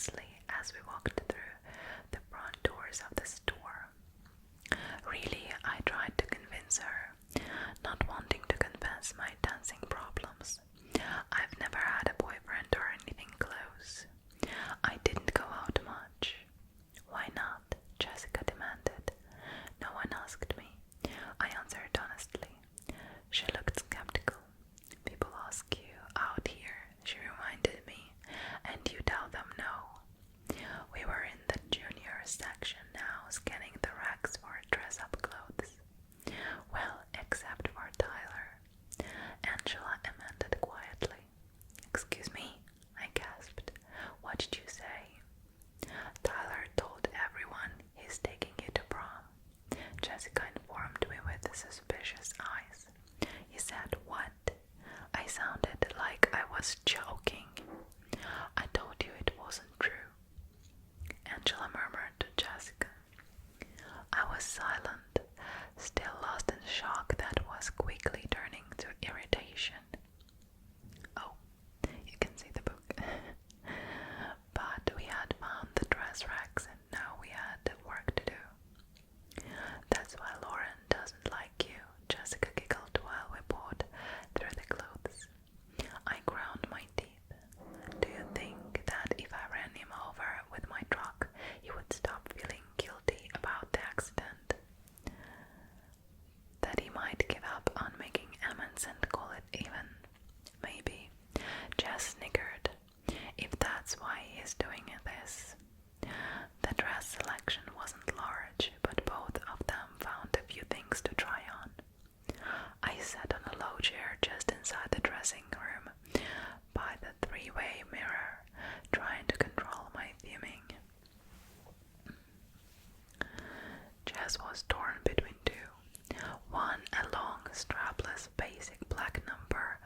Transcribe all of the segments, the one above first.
nervously as we walked through the front doors of the store. Really, I tried to convince her, not wanting to confess my dancing problems. I've never had a boyfriend or anything close. I didn't go out much. Why not? Jessica demanded. No one asked me. I answered honestly. She looked skeptical. People ask you out here, she reminded me, and you tell them no. We were in the junior section now, scanning the racks for dress-up clothes. Well, except for Tyler. Angela amended quietly. Excuse me, I gasped. What did you say? Tyler told everyone he's taking you to prom. Jessica informed me with suspicious eyes. He said, what? I sounded like I was joking. I told you it wasn't true. Angela murmured to Jessica. I was silent, still lost in shock that was quickly turning to irritation. Oh, you can see the book. But we had found the dress racks and now we had work to do. That's why Lauren doesn't like you, Jessica giggled while we poured through the clothes. I ground my teeth. Do you think that if I ran him over with my truck, he would stop feeling guilty about the accident? That he might give up on making amends and call it even? Maybe. Jess snickered. If that's why he's doing this. The dress selection wasn't large, but both of them found a few things to try on. I sat on a low chair just inside the dressing room, by the three-way mirror, trying to control my fuming. Jess was torn between two. One a long, strapless, basic black number,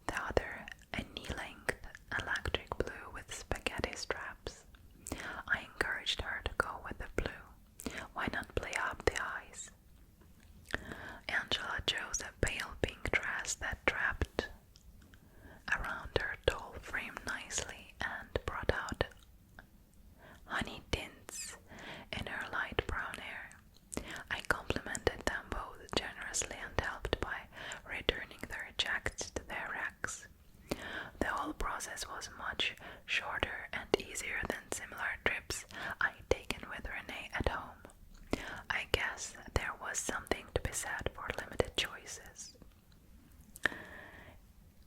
the other a knee-length electric blue with spaghetti straps. I encouraged her to go with the blue. Why not play up the eyes? Angela chose a pale pink dress that wrapped around her tall frame nicely and brought out honey tints in her light brown hair. I complimented them both generously and helped by returning their jackets to their racks. The whole process was much shorter and easier than similar trips I'd taken with Renee at home. I guess there was something to be said for limited choices.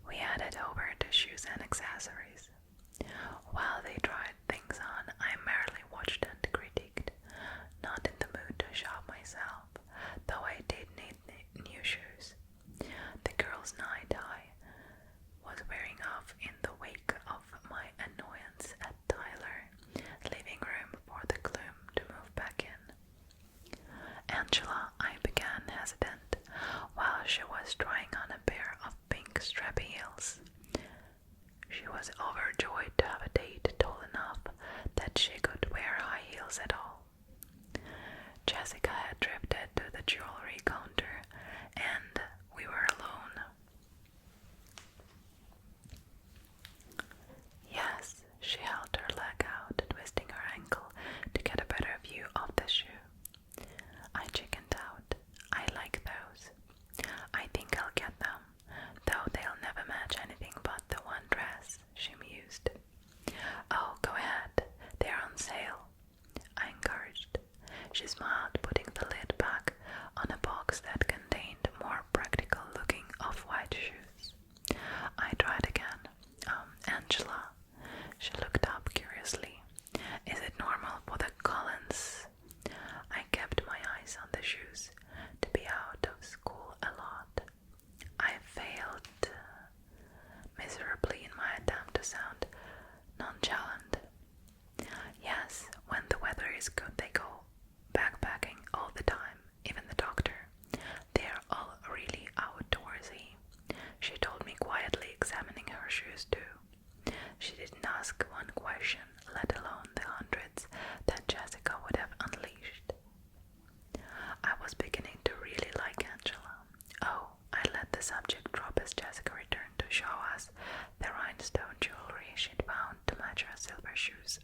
We headed over to shoes and accessories. While they tried things on, I merely watched and critiqued, not in the mood to shop myself, though I did need new shoes. The girls' night I was wearing off in the wake of my annoyance at Tyler, leaving room for the gloom to move back in. Angela, I began hesitant, while she was trying on a pair of pink strappy heels. She was overjoyed to have a date tall enough that she could wear high heels at all. Jessica had drifted to the jewelry counter, and we were alone. Yes, she held her leg out, twisting her ankle to get a better view of the shoe. I chickened out. I like those. I think I'll get them, though they'll never match anything but the one dress, she mused. Oh, go ahead. They're on sale, I encouraged. She smiled, putting the lid back on a box that contained more practical-looking off-white shoes. I tried again. Angela. She looked up curiously. Is it normal for the Collins? I kept my eyes on the shoes to be out of school a lot. I failed miserably in my attempt to sound nonchalant. Yes, when the weather is good they go backpacking all the time, even the doctor. They're all really outdoorsy, she told me quietly, examining her shoes too. She didn't ask one question, let alone the hundreds that Jessica would have unleashed. I was beginning to really like Angela. Oh, I let the subject drop as Jessica returned to show us the rhinestone jewelry she'd found to match her silver shoes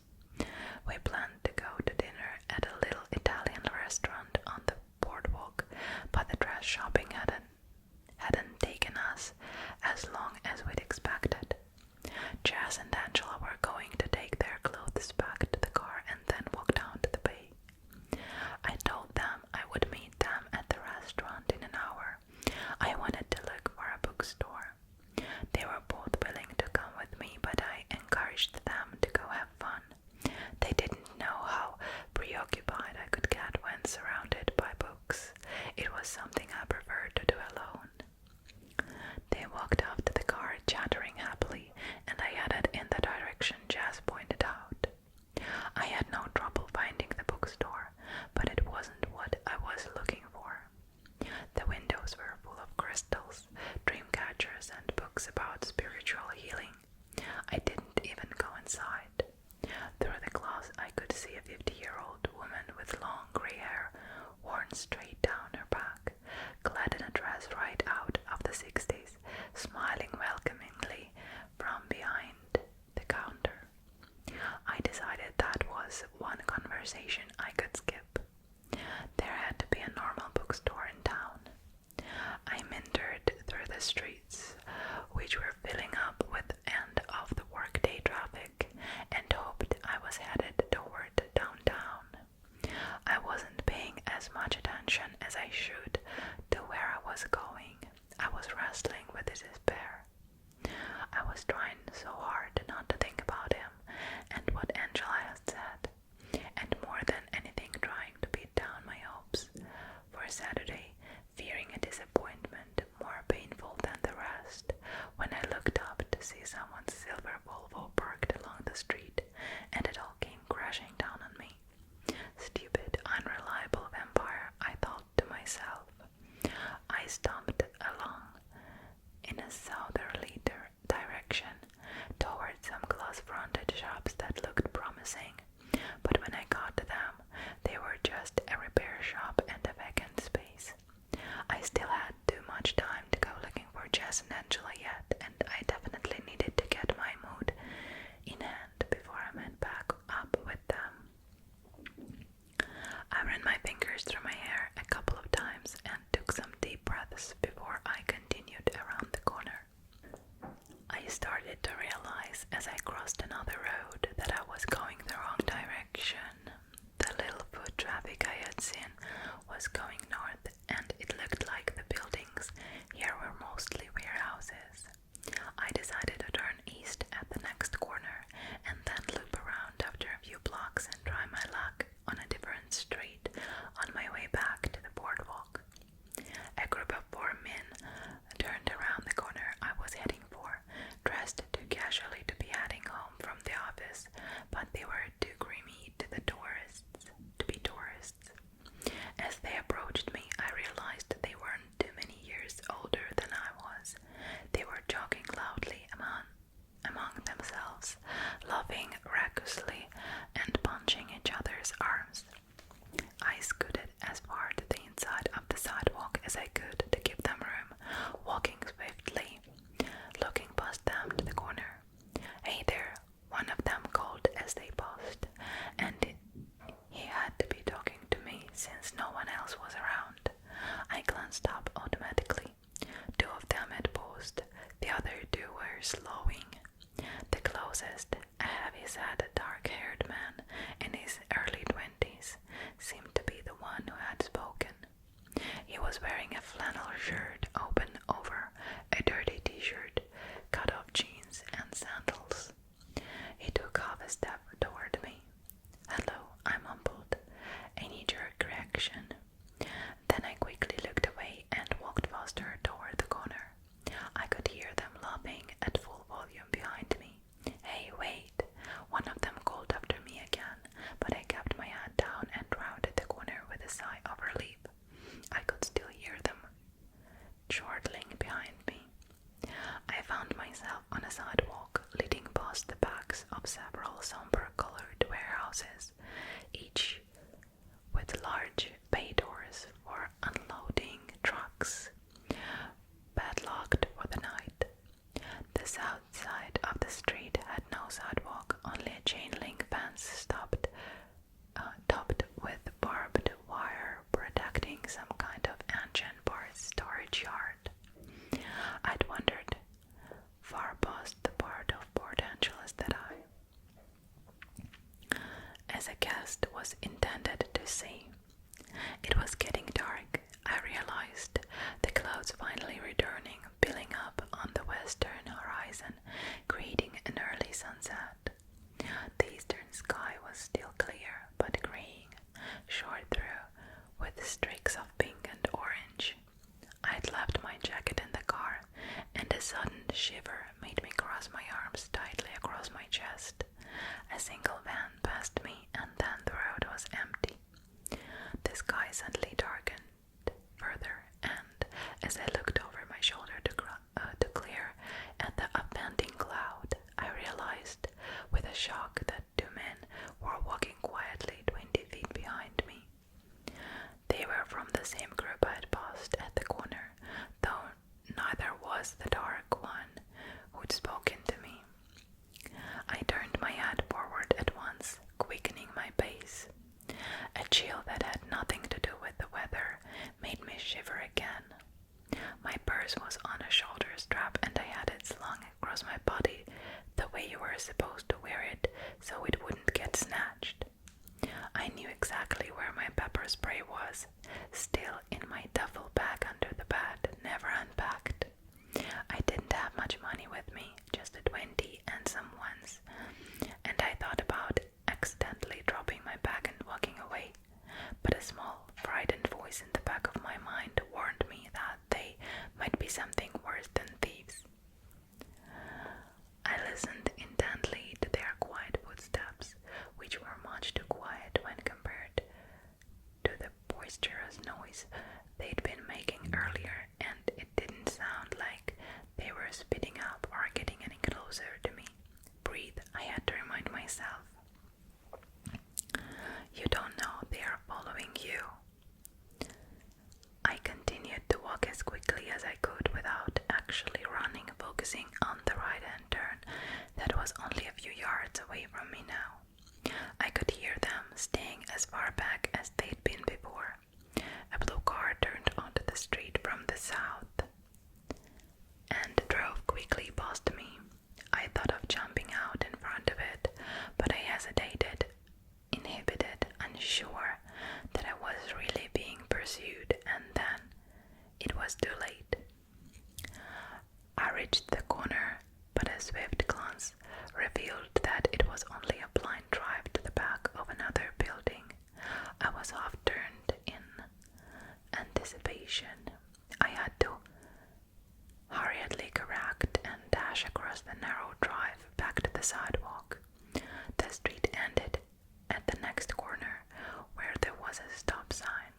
see a 50-year-old woman with long grey hair worn straight down her back, clad in a dress right out of the 60s, smiling welcomingly from behind the counter. I decided that was one conversation I could skip. There had to be a normal bookstore in town. I mindered through the streets, which were filling up with end-of-the-workday traffic, and hoped I was headed toward downtown. I wasn't paying as much attention as I should to where I was going. I was wrestling with despair. I was trying so hard not to think about him and what Angela had said, and more than anything trying to beat down my hopes for Saturday, fearing a disappointment more painful than the rest, when I looked up to see someone's silver Volvo parked along the street, and it all came crashing down on me. Stupid, unreliable vampire, I thought to myself. I stomped along in a southerly direction towards some glass-fronted shops that looked promising, but when I got to them, they were just a repair shop and a vacant space. I still had too much time to go looking for Jess and Angela yet, and I definitely needed to get my mood in hand before I went back up with them. I ran my fingers through my hair a couple of times and took some deep breaths before I continued around the corner. I started to realize as I crossed another road that I was going the wrong direction. The little foot traffic I had seen was going north, and it looked like the buildings here were mostly warehouses. I decided to turn east at the next corner and then loop around after a few blocks and try my luck on a different street on my way back to the boardwalk. A group of 4 men turned around the corner I was heading for, dressed too casually to be heading home from the office, but they were too creamy to be tourists. As they approached me, I realized they weren't too many years older than I was. They were joking loudly among themselves, laughing raucously and punching each other's arms. I scooted as far to the inside of the sidewalk as I could to give them room, walking swiftly, looking past them to the corner. "Hey there," one of them called as they passed, and he had to be talking to me since no one else was around. I glanced up automatically. 2 of them had paused, the other 2 were slowing. The closest, a heavy-set, dark-haired man in his early 20s, seemed to be the one who had spoken. He was wearing a flannel shirt open over a dirty t-shirt, cut-off jeans, and sandals. He took half a step toward me. "Hello," I mumbled, a knee-jerk reaction. Then I quickly looked away and walked faster toward the corner. I could hear them laughing at full volume behind me. "Hey, wait!" One of them called after me again, but I kept my head down and rounded the corner with a sigh of relief. I could still hear them chortling behind me. I found myself on a sidewalk leading past the backs of several somber-colored warehouses, each with large bay doors for unloading trucks, padlocked for the night. The south side of the street had no sidewalk, only a chain-link fence topped with barbed wire protecting some kind of engine parts storage yard. I'd wandered far past the part of Port Angeles that I, as a guest, was intended to see. It was getting dark, I realized, the clouds finally returning, piling up on the western horizon, creating an early sunset. The eastern sky was still clear, but graying, short through with streaks of pink and orange. I'd left my jacket in the car, and a sudden shiver made me cross my arms tightly across my chest. A single van passed me, and then the road was empty. The sky suddenly darkened further, and as I looked over my shoulder to clear at the upending cloud, I realized with a shock that 2 men were walking quietly exactly where my pepper spray was, still in my duffel bag under the bed, never unpacked. I didn't have much money with me, just a 20 and some ones, and I thought about accidentally dropping my bag and walking away, but a small, frightened voice in the back of my mind warned me that they might be something worse than thieves. I listened intently to their quiet footsteps, which were much too quiet when compared to the boisterous noise they'd been making earlier, and it didn't sound like they were speeding up or getting any closer to me. Breathe, I had to remind myself. You don't know they are following you. I continued to walk as quickly as I could without actually running, focusing on the right-hand turn that was only a few yards away from me now. I could hear them staying as far back as they'd been before. A blue car turned onto the street from the south and drove quickly past me. I thought of jumping out in front of it, but I hesitated, inhibited, unsure that I was really being pursued, and then it was too late. I reached the corner, but a swift glance revealed that it was only a blind drive to the back of another building. I was half turned in anticipation. I had to hurriedly correct and dash across the narrow drive back to the sidewalk. The street ended at the next corner, where there was a stop sign.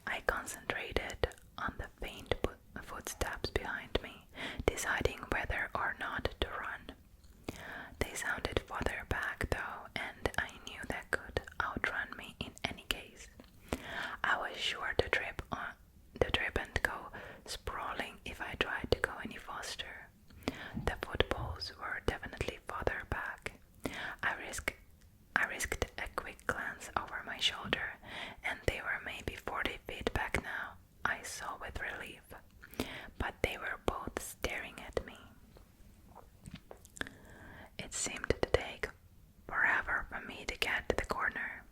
I concentrated on the faint footsteps behind me, deciding whether or not to run. They sounded farther back though, and I knew they could outrun me in any case. I was sure to trip and go sprawling if I tried to go any faster. The footballs were definitely farther back. I risked a quick glance over my shoulder, and they were maybe 40 feet back now, I saw with relief, but they were both staring at me. It seemed to take forever for me to get to the corner.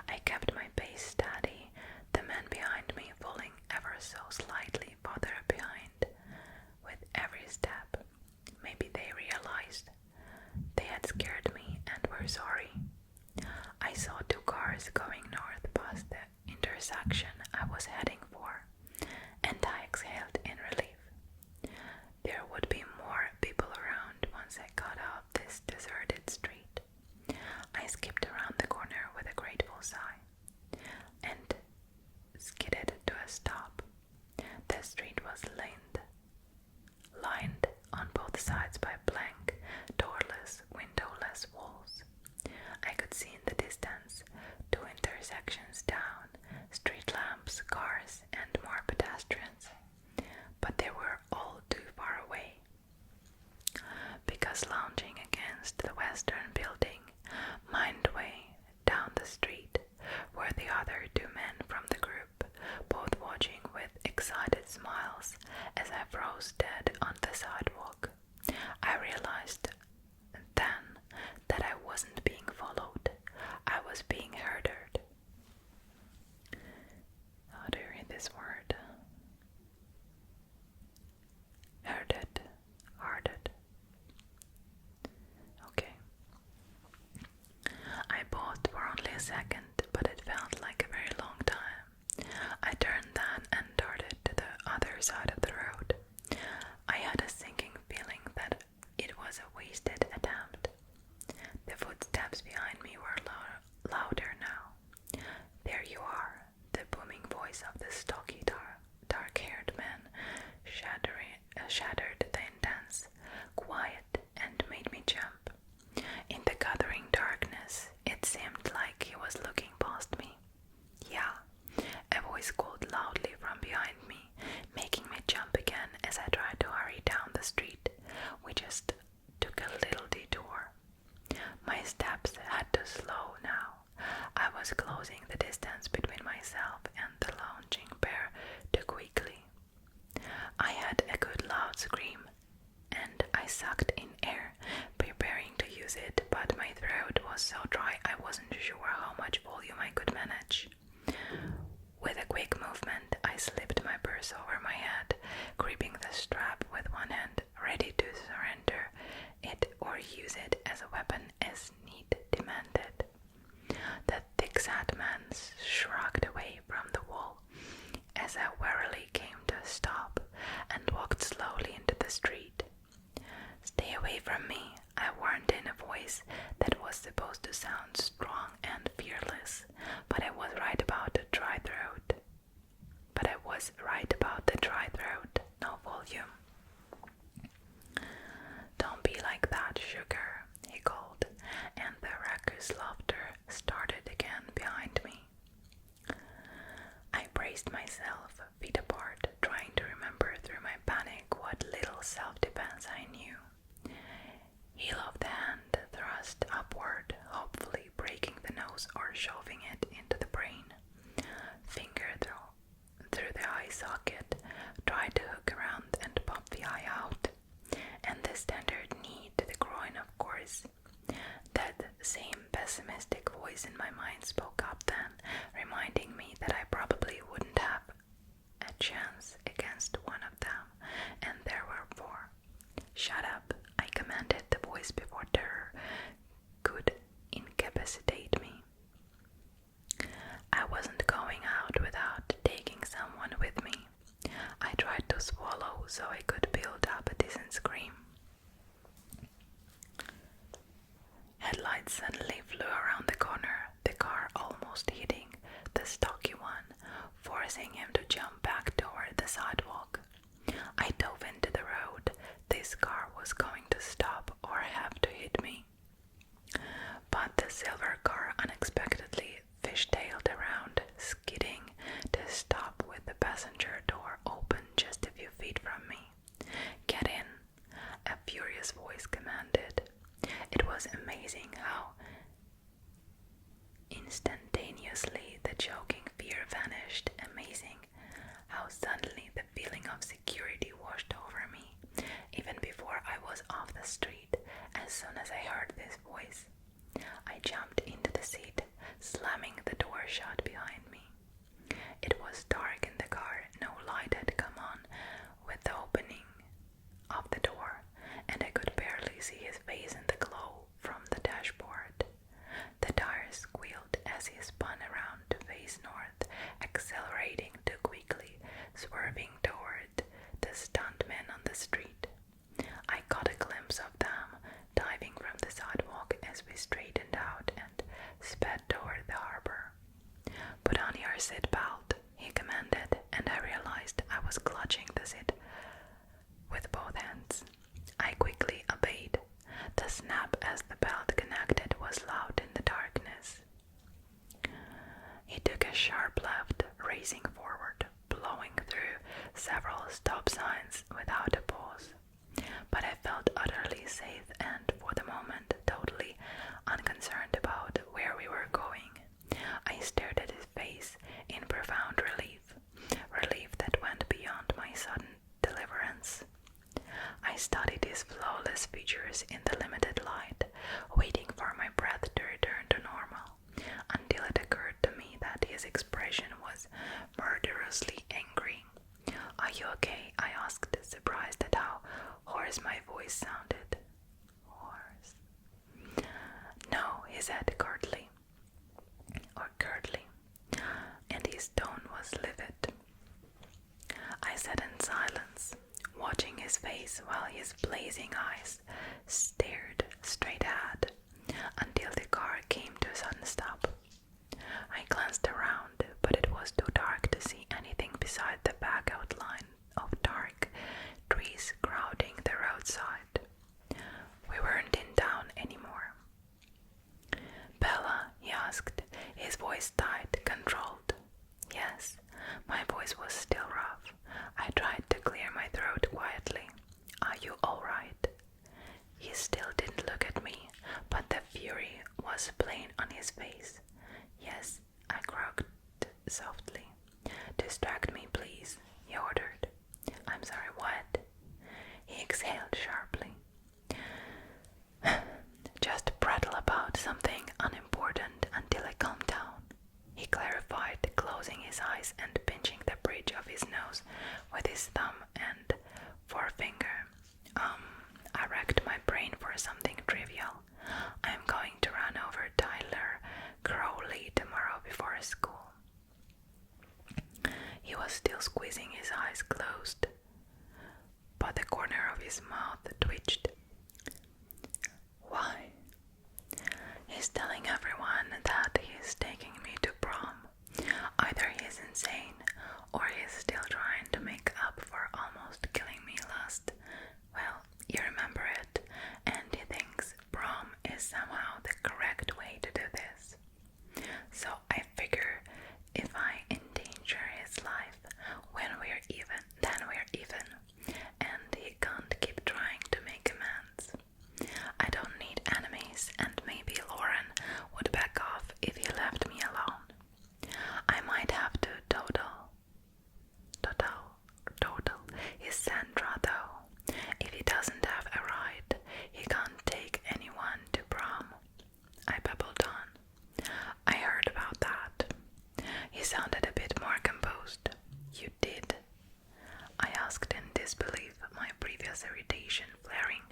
I kept my pace steady, the men behind me falling ever so slightly farther behind with every step. Maybe they realized they had scared me and were sorry. I saw two cars going north past the intersection I was heading for, and I exhaled in relief. There would be more people around once I got off this deserted street. I skipped around the corner with a grateful sigh and skidded to a stop. The street was lined on both sides by blank, doorless, windowless walls. I could see in the distance 2 intersections down, street lamps, cars, and more pedestrians, but they were all too far away. Because lounging against the western building, mindway down the street, were the other 2 men from the group, both watching with excited smiles as I froze dead on the sidewalk. I realized then that I wasn't being followed. I was being herded. How do you read this word? Herded. Herded. Okay. I paused for only a second, but it felt like a very long time. I turned then and darted to the other side of the road. I had a sinking feeling that it was a wasted attempt. The footsteps behind me were louder now. There you are, the booming voice of the stocky, dark-haired man shattered the intense quiet and made me jump. In the gathering darkness, it seemed like he was looking past me. Yeah, a voice called loudly from behind me, making me jump again as I tried to hurry down the street. We just took a little detour. My steps had to slow now. I was closing the distance between myself and the lounging pair too quickly. I had a good loud scream, and I sucked in air, preparing to use it, but my throat was so dry I wasn't supposed to sound strong and fearless, but I was right about the dry throat. No volume. Don't be like that, sugar, he called, and the raucous laughter started again behind me. I braced myself, feet apart, trying to remember through my panic what little self-defense I knew. Heel of the hand thrust upward, hopefully breaking the nose or shoving it into the brain. Finger through the eye socket, tried to hook around and pop the eye out. And the standard knee to the groin, of course. That same pessimistic voice in my mind spoke up then, reminding me that I probably wouldn't have a chance against one of them, and there were four. Shut up, I commanded the voice before terror could incapacitate me. I wasn't going out without taking someone with me. I tried to swallow so I could build up a decent scream. Headlights suddenly flew around the corner, the car almost hitting the stocky one, forcing him to jump back toward the sidewalk. I dove into the road. This car was going to stop or have to hit me. But the silver car unexpectedly fishtailed around, skidding to stop with the passenger door open just a few feet from me. Get in, a furious voice commanded. It was amazing how instantaneously the choking fear vanished, amazing how suddenly the feeling of security washed over me, even before I was off the street. As soon as I heard this voice, I jumped into the seat, slamming the door shut behind me. It was dark in the car, no light had come on with the opening of the door, and I could barely see his face in the glow from the dashboard. The tires squealed as he spun around to face north, accelerating too quickly, swerving toward the stuntmen on the street. I caught a glimpse of them, diving from the sidewalk as we straightened out and sped toward the harbor. Put on your seatbelt, he commanded, and I realized I was clutching the seat with both hands. I quickly obeyed. The snap as the belt connected was loud in the darkness. He took a sharp left, racing forward, blowing through several stop signs without a pause. But I felt utterly safe and, for the moment, totally unconcerned about where we were going. I stared at his face in profound relief that went beyond my sudden deliverance. I studied his flawless features in the limited light, waiting for my breath to return to normal, until it occurred to me that his expression was murderously angry. Are you okay? I asked, surprised at how hoarse my voice sounded. Hoarse. No, he said curtly, and his tone was livid. I sat in silence, watching his face while his blazing eyes stared straight ahead until the car came to a sudden stop. I glanced around, but it was too dark to see anything beside the back outline of dark trees crowding the roadside. We weren't in town anymore. Bella, he asked, his voice tight, controlled. Yes, my voice was still rough. I tried to clear my throat quietly. Are you all right? He still didn't look at me, but the fury was plain on his face. Yes, I croaked softly. Distract me, please, he ordered. I'm sorry, what? He exhaled sharply. Just prattle about something unimportant until I calm down, he clarified, closing his eyes and pinching the bridge of his nose with his thumb and forefinger. I racked my brain for something trivial. I'm going to run over Tyler Crowley tomorrow before school. He was still squeezing his eyes closed, but the corner of his mouth He's telling everyone that he's taking me to prom. Either he's insane, or he's still trying to make up for almost killing me last. Well, you remember it, and he thinks prom is somehow the correct way to do this. So I figure if I endanger his life then we're even, and he can't keep trying to make amends. I don't need enemies, and maybe Lauren would back off if he left me alone. I might have to total his Sandra though. If he doesn't have a ride, he can't take anyone to prom. I babbled on. I heard about that. He sounded a bit more composed. You did? I asked in disbelief, my previous irritation flaring.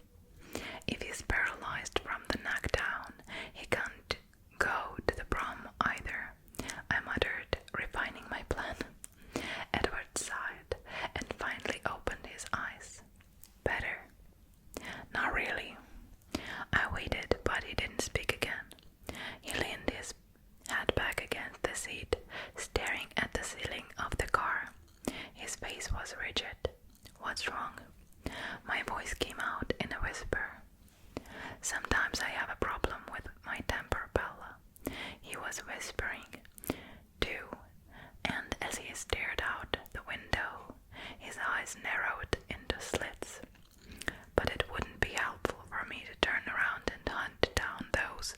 If he's paralyzed from the neck down, he can't go to the prom either, I muttered, refining my plan. Edward sighed and finally opened his eyes. Better? Not really. I waited, but he didn't speak again. He leaned his head back against the seat, staring at the ceiling of the car. His face was rigid. What's wrong? My voice came out in a whisper. Sometimes I have a problem with my temper, Bella. He was whispering, too, and as he stared out the window, his eyes narrowed into slits. But it wouldn't be helpful for me to turn around and hunt down those.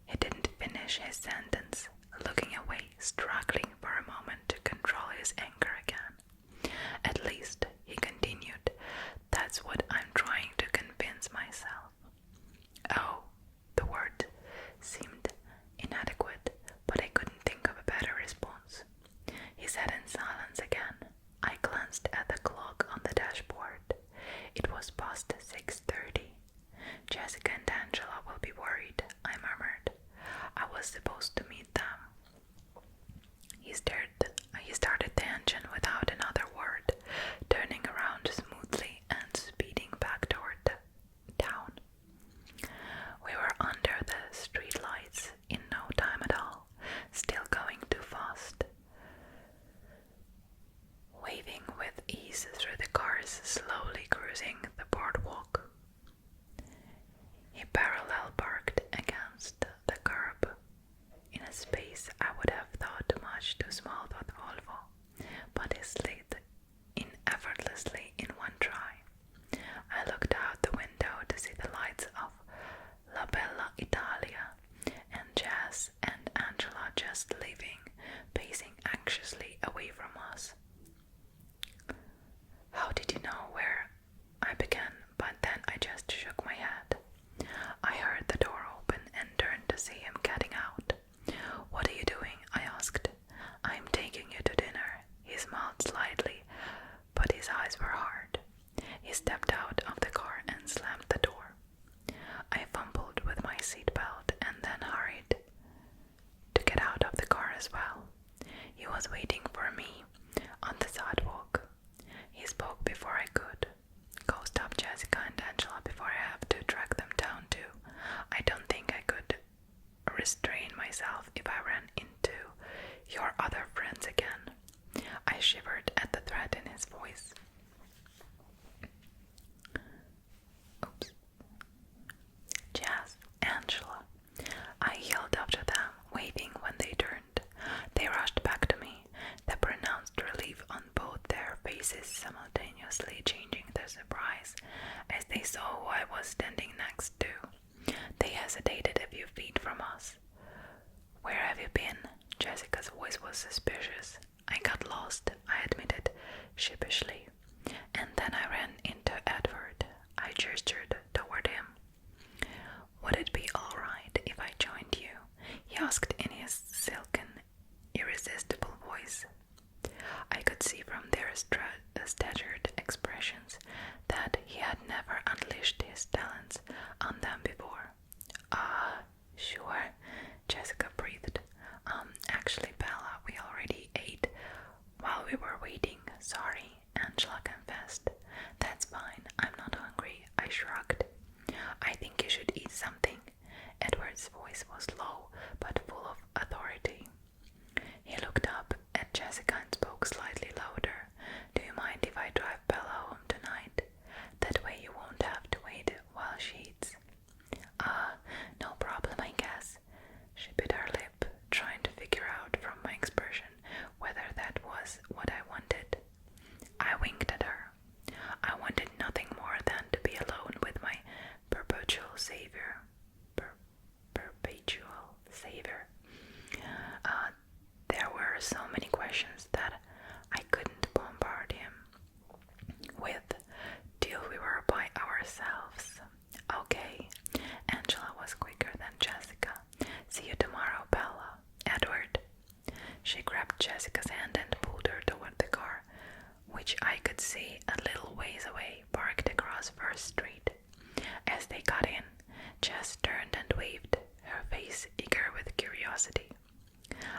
He didn't finish his sentence, looking away, struggling for a moment to control his anger again. At least, he continued, that's what I'm trying to convince myself. Oh, the word seemed inadequate, but I couldn't think of a better response. He sat in silence again. I glanced at the clock on the dashboard. It was past 6:30. Jessica and Angela will be worried, I murmured. I was supposed to meet them. He started the engine without another word, turning around smoothly and speeding back toward town. We were under the street lights in no time at all, still going too fast. Waving with ease through the cars, slowly cruising the boardwalk. He parallel parked against the curb, in a space I would have thought much too small for the Volvo, but he slid in effortlessly in one try. I looked out the window to see the lights of La Bella Italia, and Jess and Angela just leaving, pacing anxiously away from us. How did you know where? I began, but then I just shook my head. I heard the door open and turned to see him getting out. What are you doing? I asked. I'm taking you to dinner. He smiled slightly, but his eyes were hard. He stepped out of the car and slammed the door. I fumbled with my seatbelt and then hurried to get out of the car as well. He was waiting for me on the sidewalk. He spoke before I could. Go stop Jessica and Angela before I have to track them down too. I don't think I could restrain myself if I ran into your other friends again. I shivered at the threat in his voice. Oops. Jess, Angela. I yelled after them, waving when they turned. They rushed back to me, the pronounced relief on both their faces simultaneously changing their surprise as they saw who I was standing next to. They hesitated a few feet from us. Where have you been? Jessica's voice was suspicious. I got lost, I admitted sheepishly, and then I ran into Edward. I gestured toward him. Would it be alright if I joined you? He asked in his silken, irresistible voice. I could see from their staggered expressions that he had never unleashed his talents on them before. Sure, Jessica breathed. Actually, Bella, we already ate while we were waiting. Sorry, Angela confessed. That's fine, I'm not hungry, I shrugged. I think you should eat something. Edward His voice was low but full of authority. He looked up at Jessica and spoke slightly louder. Do you mind if I drive Bella home tonight? That way you won't have to wait while she eats. No problem, I guess. She bit her lip, trying to figure out from my expression whether that was what I wanted. I winked at her. I wanted nothing more than to be alone with my perpetual savior. Perpetual savior. There were so many questions that I couldn't bombard him with till we were by ourselves. Okay, Angela was quicker than Jessica. See you tomorrow, Bella. Edward. She grabbed Jessica's hand and pulled her toward the car, which I could see a little ways away, parked across First Street. As they got in, Jess turned and waved, her face eager with curiosity.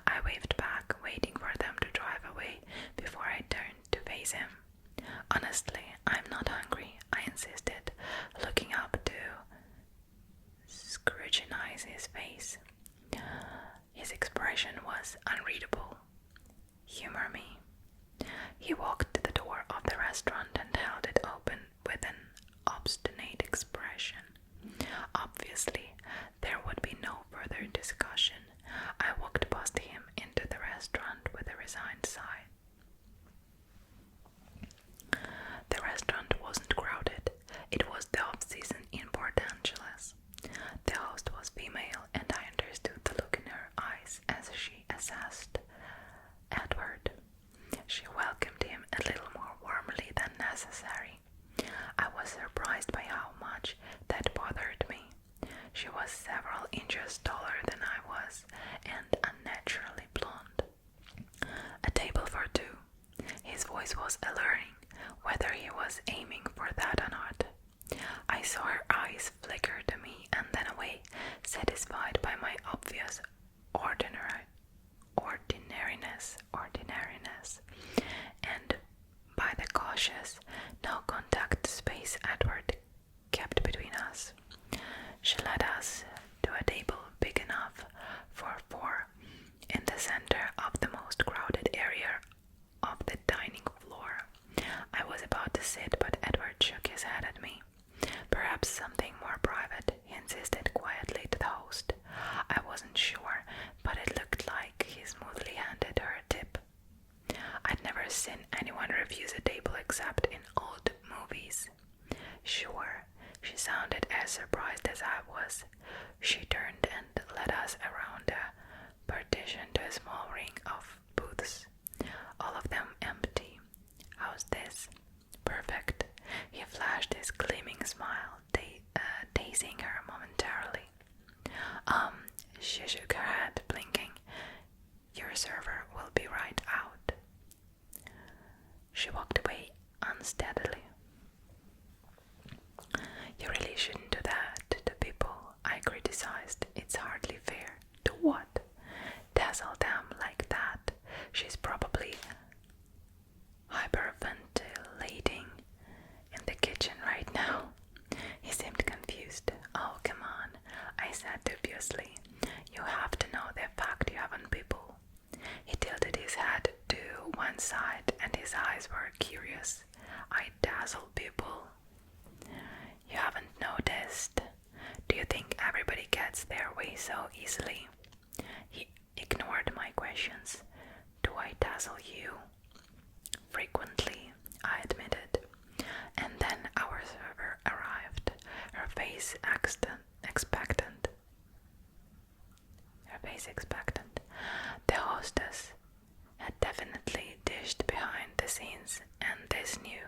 I waved back, waiting for them to drive away before I turned to face him. Honestly, I'm not hungry, I insisted, looking up to scrutinize his face. His expression was unreadable. Humor me. He walked to the door of the restaurant and held it open with an obstinate expression. Obviously, there would be no further discussion. I walked past him into the restaurant with a resigned sigh. The restaurant wasn't crowded. It was the off-season in Port Angeles. The host was female, and I understood the look in her eyes as she assessed Edward. She welcomed him a little more warmly than necessary. I was surprised by how much that bothered me. She was several inches taller than I was, and unnaturally blonde. A table for two. His voice was alluring, whether he was aiming for that or not. I saw her eyes flicker to me and then away, satisfied by my obvious ordinariness, and by the cautious, no contact space Edward kept between us. She led us to a table big enough for four in the center of the most crowded area of the dining floor. I was about to sit, but Edward shook his head at me. Perhaps something more private, he insisted quietly to the host. I wasn't sure, but it looked like he smoothly handed her a tip. I'd never seen anyone refuse a table except in old movies. Sure, she sounded as surprised as I was. She turned and led us around a partition to a small ring of booths, all of them empty. How's this? Perfect. He flashed his gleaming smile, dazing her momentarily. She shook her head, blinking. Your server will be right out. She walked away unsteadily. You really shouldn't do that to people, I criticized. It's hardly fair. To what? Dazzle them like that. She's probably hyperventilating in the kitchen right now. He seemed confused. Oh, come on, I said dubiously. You have to know the effect you have on people. He tilted his head to one side and his eyes were curious. I dazzle people. You haven't noticed? Do you think everybody gets their way so easily? He ignored my questions. Do I dazzle you? Frequently, I admitted. And then our server arrived, her face expectant. The hostess had definitely dished behind the scenes, and this new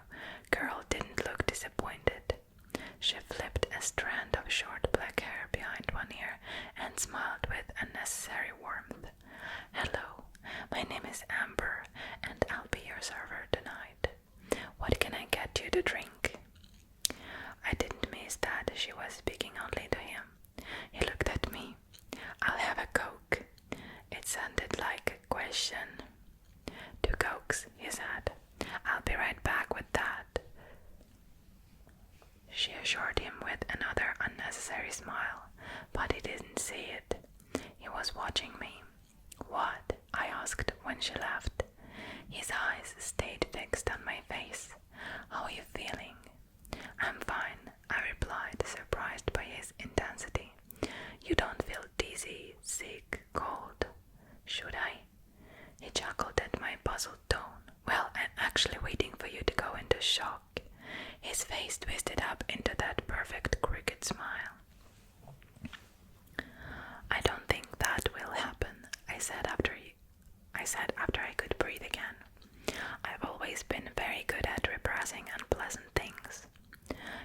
girl didn't look disappointed. She flipped a strand of short black hair behind one ear and smiled with unnecessary warmth. Hello, my name is Amber, and I'll be your server tonight. What can I get you to drink? I didn't miss that she was speaking only to him. He looked at me. I'll have a Coke. It sounded like a question. 2 Cokes, he said. I'll be right back with that. She assured him with another unnecessary smile, but he didn't see was watching me. "What?" I asked when she left. His eyes stayed fixed on my face. "How are you feeling?" "I'm fine," I replied, surprised by his intensity. "You don't feel dizzy, sick, cold?" "Should I?" He chuckled at my puzzled tone. "Well, I'm actually waiting for you to go into shock." His face twisted up into that perfect cricket smile. "I don't think that will happen," I said after I could breathe again. "I've always been very good at repressing unpleasant things.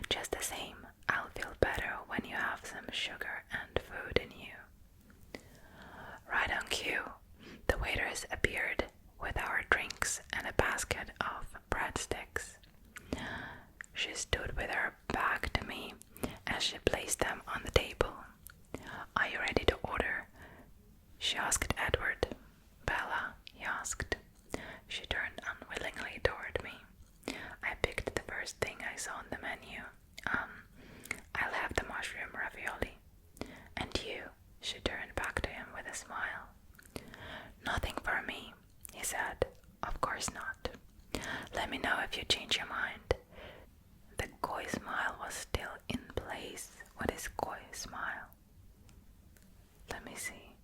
Just the same, I'll feel better when you have some sugar and food in you." Right on cue, the waiters appeared with our drinks and a basket of breadsticks. She stood with her back to me as she placed them on the table. "Are you ready to order?" she asked Edward. "Bella," he asked. She turned unwillingly toward me. I picked the first thing I saw on the menu. "I'll have the mushroom ravioli." "And you?" She turned back to him with a smile. "Nothing for me," he said. "Of course not. Let me know if you change your mind." The coy smile was still in place. What is coy smile? Let me see.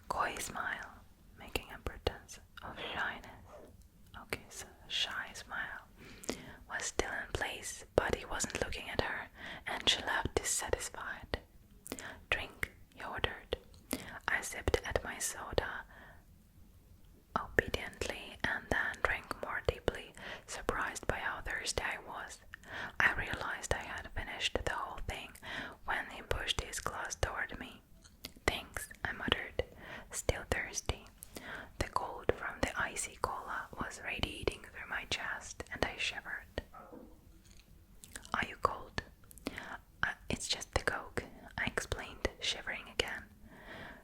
Coy smile, making a pretense of shyness. Okay, so shy smile was still in place, but he wasn't looking at her, and she left dissatisfied. "Drink," he ordered. I sipped at my soda obediently and then drank more deeply, surprised by how thirsty I was. I realized I had finished the whole thing when he pushed his glass toward me. "Thanks," I muttered, still thirsty. The cold from the icy cola was radiating through my chest, and I shivered. "Are you cold?" It's just the Coke," I explained, shivering again.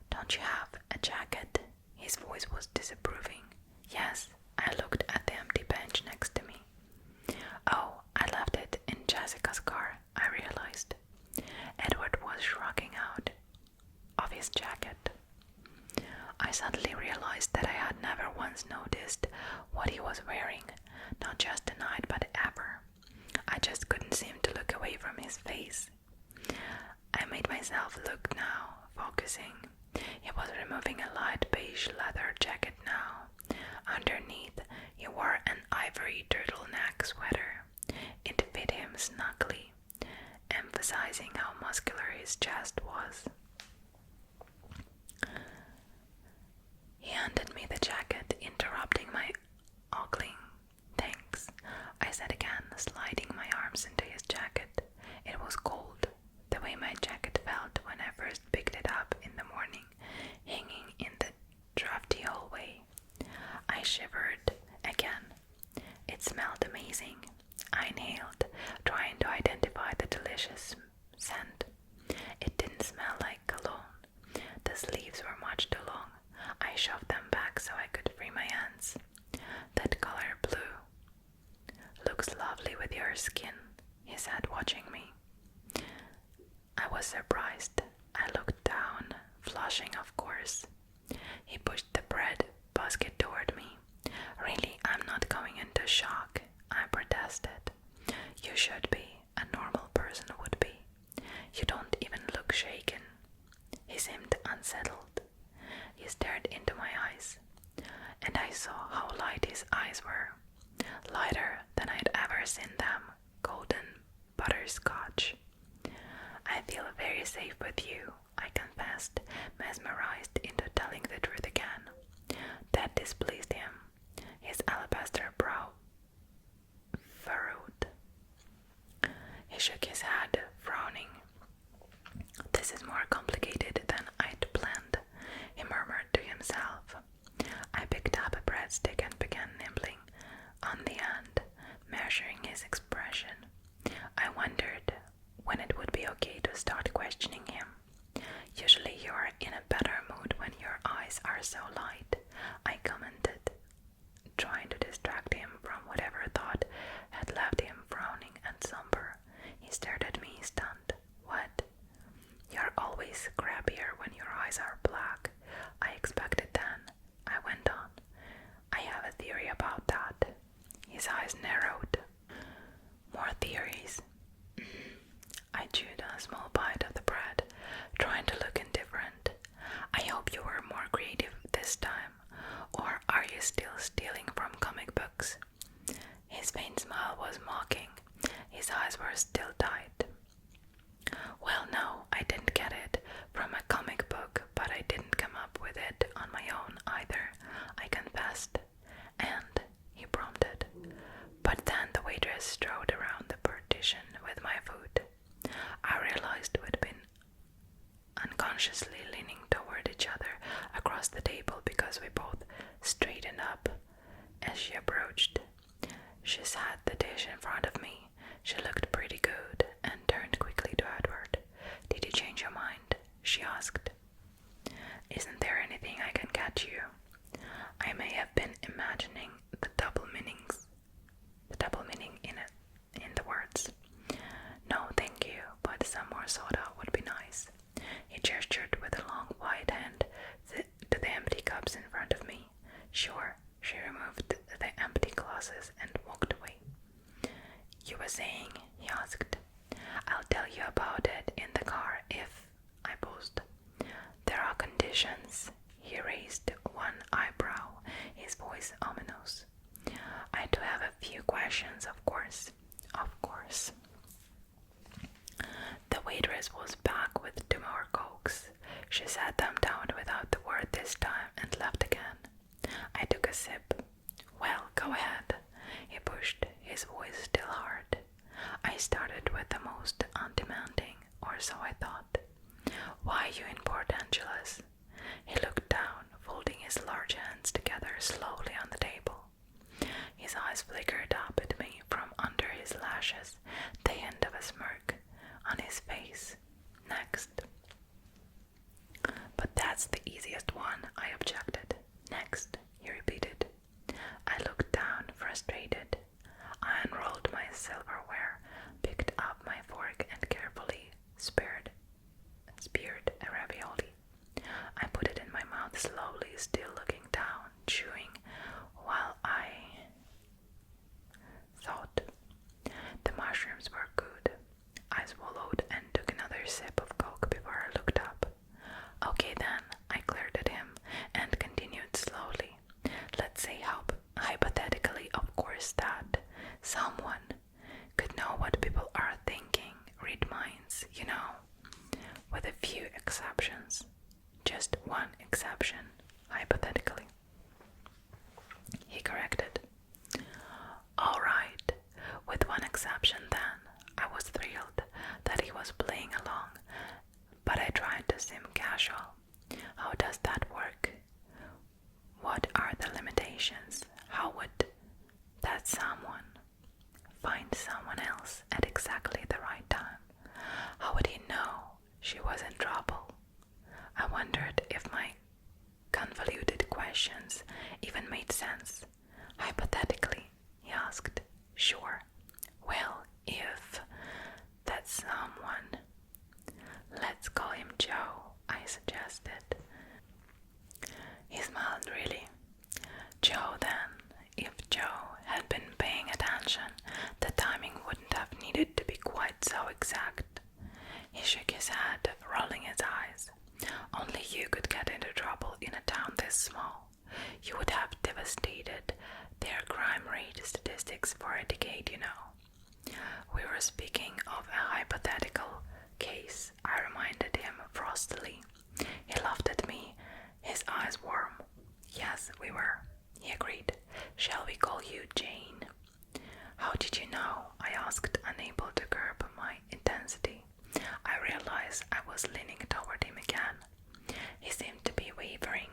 "Don't you have a jacket?" His voice was disapproving. "Yes." I looked at the empty bench next to me. "Oh, I left it in Jessica's car," I realized. Edward was shrugging out of his jacket. I suddenly realized that I had never once noticed what he was wearing, not just tonight but ever. I just couldn't seem to look away from his face. I made myself look now, focusing. He was removing a light beige leather jacket now. Underneath, he wore an ivory turtleneck sweater. It fit him snugly, emphasizing how muscular his chest was. He handed me the jacket, interrupting my ogling. "Thanks," I said again, sliding my arms into his jacket. It was cold, the way my jacket felt when I first picked it up in the morning, hanging in the drafty hallway. I shivered again. It smelled amazing. I inhaled, trying to identify the delicious scent. It didn't smell like cologne. The sleeves were much too long. I shoved them back so I could free my hands. "That color blue looks lovely with your skin," he said, watching me. I was surprised. I looked down, flushing of course. He pushed the bread basket toward me. "Really, I'm not going into shock," I protested. "You should be. A normal person would be. You don't even look shaken." He seemed unsettled. He stared into my eyes, and I saw how light his eyes were. Lighter than I'd ever seen them. Golden butterscotch. "I feel very safe with you," I confessed, mesmerized into telling the truth again. That displeased him. His alabaster brow furrowed. He shook his head, frowning. "This is more complicated than I'd planned," he murmured to himself. I picked up a breadstick and began nibbling on the end, measuring his expression. I wondered when it would be okay to start questioning him. "Usually you're in a better mood when your eyes are so light," I commented, trying to distract him from whatever thought had left him frowning and somber. He stared at me, stunned. "What?" "You're always crabbier when your eyes are black." His eyes were still tight. Well, no, I didn't get it from a comic book, but I didn't come up with it on my own either, I confessed. And, he prompted. But then the waitress strode around the partition with my food. I realized we'd been unconsciously leaning toward each other across the table because we both straightened up as she approached. She sat the dish in front of me. She looked pretty good and turned quickly to Edward. "Did you change your mind?" she asked. "Isn't there anything I can get you?" I may have been imagining the double meaning in the words. "No, thank you, but some more soda would be nice." He gestured with a long white hand to the empty cups in front of me. "Sure." She removed the empty glasses and walked away. "You were saying?" he asked. "I'll tell you about it in the car if I paused. "There are conditions." He raised one eyebrow, his voice ominous. "I do have a few questions, of course." "Of course." The waitress was back with 2 more cokes. She set them down without the word this time and left again. I took a sip. "Well, go ahead." He pushed, his voice still hard. I started with the most undemanding, or so I thought. "Why are you in Port Angeles?" He looked down, folding his large hands together slowly on the table. His eyes flickered up at me from under his lashes, the hint of a smirk on his face. "Next." "But that's the easiest one," I objected. "Next," he repeated. I looked down, frustrated. I unrolled my silverware, picked up my fork and carefully speared a ravioli. I put it in my mouth slowly, still looking down, chewing, while I thought. The mushrooms were good. I swallowed and took another sip of Coke before I looked up. "Okay then," I glared at him and continued slowly. "Let's say hypothetically, of course, that someone could know what people are thinking, read minds, you know, with a few exceptions. Just one exception, hypothetically." He corrected. "All right, with one exception then." I was thrilled that he was playing along, but I tried to seem casual. "How does that work? What are the limitations? How would that someone find someone else at exactly the right time? How would he know she was in trouble?" I wondered if my convoluted questions even made sense. "Hypothetically?" he asked. "Sure." "Well, if that someone, let's call him Joe," I suggested. He smiled really. "Joe then. If Joe had been paying attention, the timing wouldn't have needed to be quite so exact." He shook his head, rolling his eyes. "Only you could get into trouble in a town this small. You would have devastated their crime rate statistics for a decade, you know." We were speaking of a hypothetical case, I reminded him frostily. He laughed at me, his eyes warm. "Yes, we were," he agreed. "Shall we call you Jane?" "How did you know?" I asked, unable to curb my intensity. I realized I was leaning toward him again. He seemed to be wavering,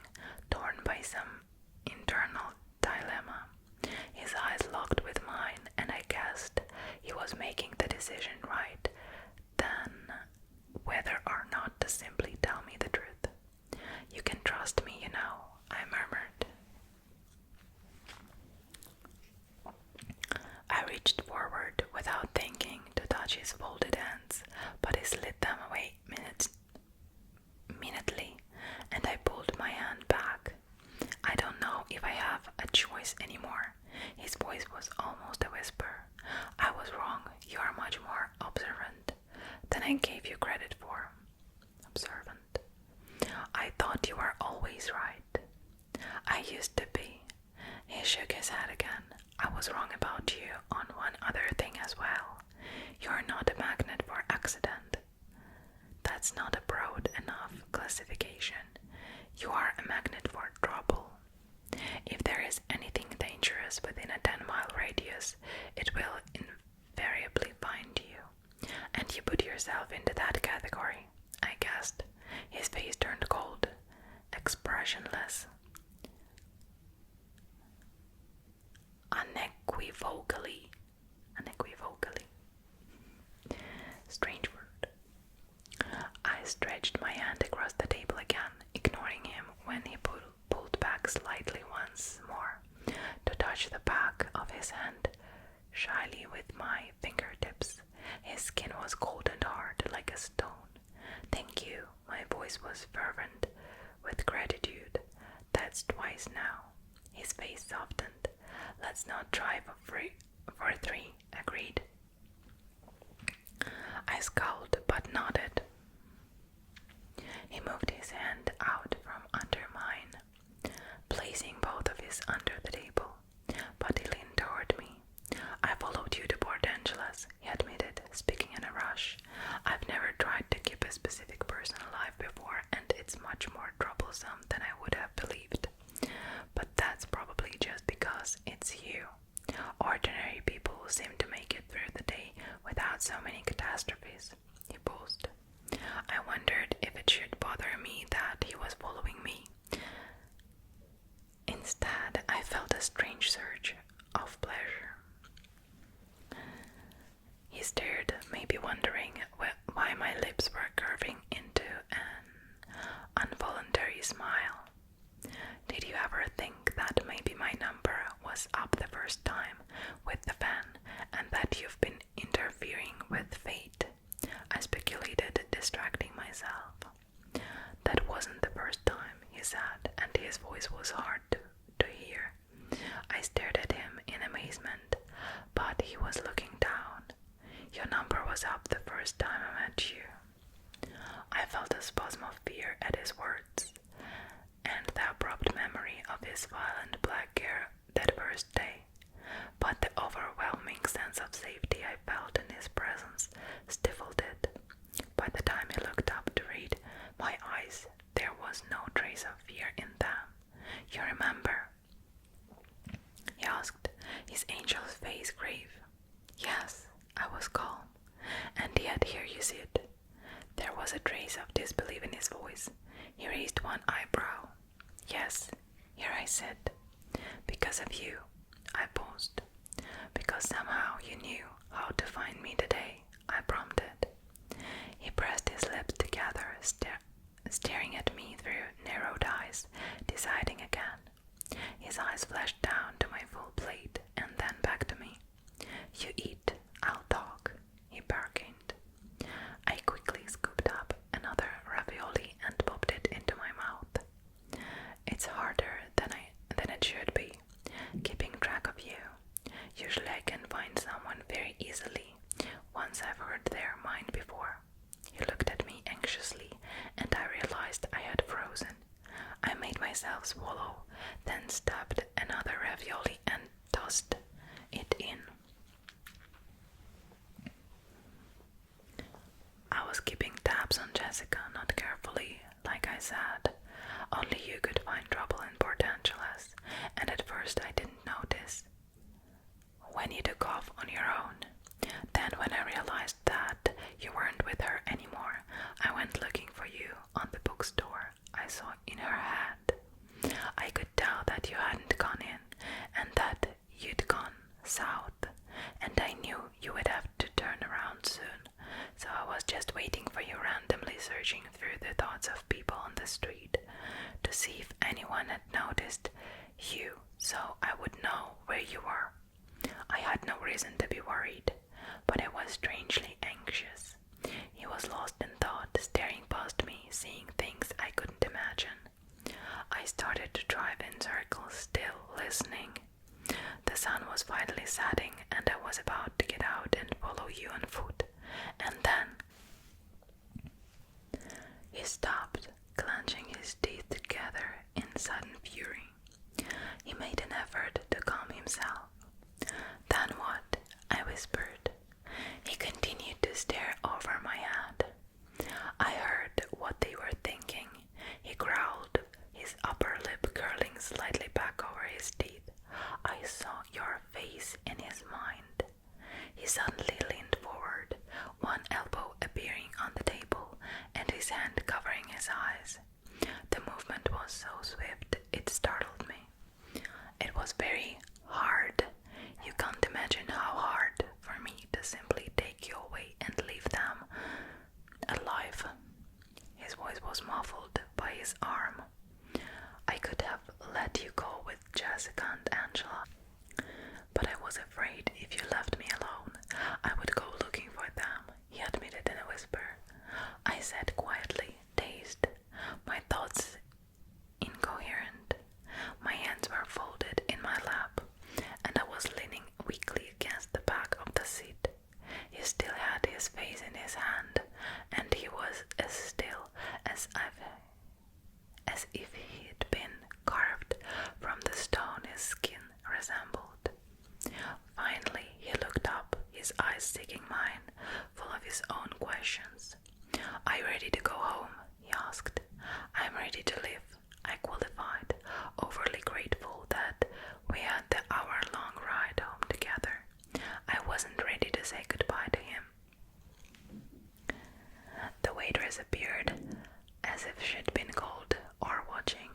torn by some internal dilemma. His eyes locked with mine, and I guessed he was making the decision right then whether or not to simply tell me the truth. "You can trust me, you know," I murmured. I reached forward without thinking to touch his folded hands, but he slid them away minutely, and I pulled my hand back. "I don't know if I have a choice anymore." His voice was almost a whisper. "I was wrong. You are much more observant than I gave you credit for." Observant. "I thought you were always right." "I used to be." He shook his head again. "I was wrong about you on one other thing as well." You're not a magnet for accident. That's not a broad enough classification. You are a magnet for trouble. If there is anything dangerous within a 10-mile radius, it will invariably find you. And you put yourself into that category, I guessed. His face turned cold, expressionless. Unequivocally. Strange word. I stretched my hand across the table again, ignoring him when he pulled back slightly once more to touch the back of his hand shyly with my fingertips. His skin was cold and hard like a stone. Thank you. My voice was fervent with gratitude. That's twice now. His face softened. Let's not try for three, agreed. I scowled but nodded. He moved his hand out from under mine, placing both of his under the table, but he leaned toward me. I followed you to Port Angeles, he admitted, speaking in a rush. I've never tried to keep a specific person alive before, and it's much more troublesome than I would have believed. But that's probably just because it's you. Ordinary people seem to make it through the day without so many catastrophes, he paused. I wondered if it should bother me that he was following me. Instead, I felt a strange surge of pleasure. He stared, maybe wondering why my lips were curving into an involuntary smile. Did you ever think that maybe my number was up the first time with the fan and that you've been interfering with fate? I speculated, distracting myself. That wasn't the first time, he said, and his voice was hard to hear. I stared at him in amazement, but he was looking down. Your number was up the first time I met you. I felt a spasm of fear at his words, and the abrupt memory of his violent black hair that first day. But the overwhelming sense of safety I felt in his presence stifled it. By the time he looked up to read my eyes, there was no trace of fear in them. You remember? He asked, his angel's face grave. Yes, I was calm, and yet here you sit. There was a trace of disbelief in his voice. He raised one eyebrow. Yes, here I sit. Because of you, I paused. Because somehow you knew how to find me today, I prompted. He pressed his lips together, staring at me through narrowed eyes, deciding again. His eyes flashed down to my full plate and then back to me. You eat, I'll talk, he bargained. I quickly scooped up another ravioli and popped it into my mouth. It's harder than it should be, keeping track of you. Usually I can find someone very easily, once I've heard their mind before. He looked at me anxiously, and I realized I had frozen. I made myself swallow, then stuffed another ravioli and tossed it in. I was keeping tabs on Jessica, not carefully, like I said. Only you could find trouble in Port Angeles, and at first I didn't notice. When you took off on your own. Then when I realized that you weren't with her anymore, I went looking for you on the bookstore. I saw in her head. I could tell that you hadn't gone in, and that you'd gone south, and I knew you would have to turn around soon, so I was just waiting for you, randomly searching through the thoughts of people on the street to see if anyone had noticed you, so I would know where you were. I had no reason to be worried, but I was strangely anxious. He was lost in thought, staring past me, seeing things I couldn't imagine. I started to drive in circles, still listening. The sun was finally setting, and I was about to get out and follow you on foot. And then he stopped, clenching his teeth together in sudden fury. He made an effort to calm himself. Then what? I whispered. He continued Jessica and Angela. But I was afraid if you left me alone, I would go looking for them, he admitted in a whisper. I said quietly, dazed, my thoughts incoherent. My hands were folded in my lap, and I was leaning weakly against the back of the seat. He still had his face in his hand, and he was as still as if he'd been carved from the stone his skin resembled. Finally, he looked up, his eyes seeking mine, full of his own questions. Are you ready to go home? He asked. I'm ready to live, I qualified, overly grateful that we had the hour-long ride home together. I wasn't ready to say goodbye to him. The waitress appeared, as if she'd been called or watching.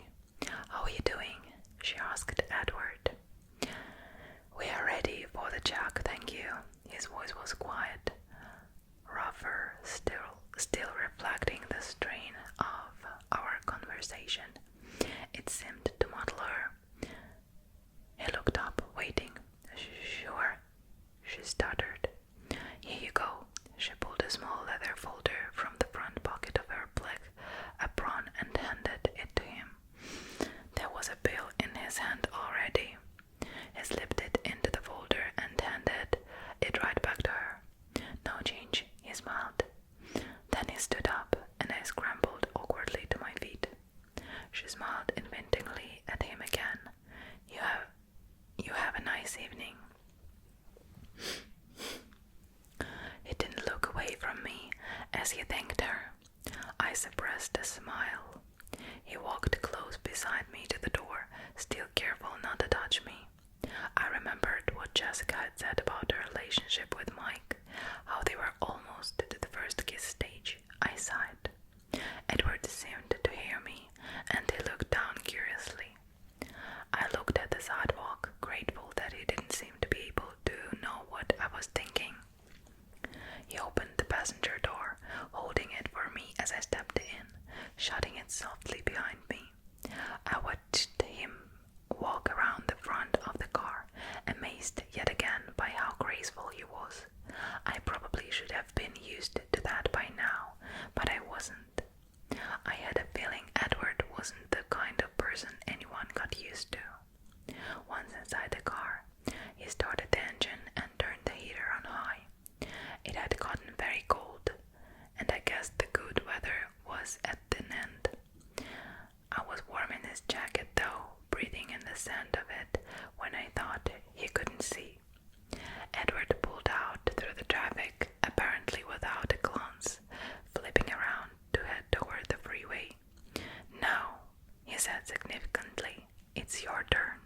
How are you doing? She asked Edward. We are ready for the jack, thank you. His voice was quiet, rougher, still reflecting the strain of our conversation. It seemed to muddle her. He looked up, waiting. Sure, she stuttered. Here you go. She pulled a small leather folder from the front pocket of her black apron and handed it to him. There was a bill in his hand already. He slipped it into the folder and handed it right back to her. No change, he smiled. Then he stood up, and I scrambled awkwardly to my feet. She smiled invitingly at him again. You have a nice evening. He didn't look away from me as he thanked her. I suppressed a smile. He walked close beside me to the door, still careful not to touch me. I remembered what Jessica had said about her relationship with Mike, how they were almost to the first kiss stage. I sighed. Edward seemed to hear me, and he looked down curiously. I looked at the sidewalk, grateful that he didn't seem to be able to know what I was thinking. He opened the passenger door, holding it for me as I stepped in, shutting it softly behind me. I watched him walk around the front of the car, amazed yet again by how graceful he was. I probably should have been used to that by now, but I wasn't. I had a feeling Edward wasn't the kind of person anyone got used to. Once inside the car, he started the engine and turned the heater on high. It had gotten very cold, and I guess the good weather was at an end. I was warm in his jacket though, breathing in the scent of it when I thought he couldn't see. Edward pulled out through the traffic, apparently without a glance, flipping around to head toward the freeway. No, he said significantly, it's your turn.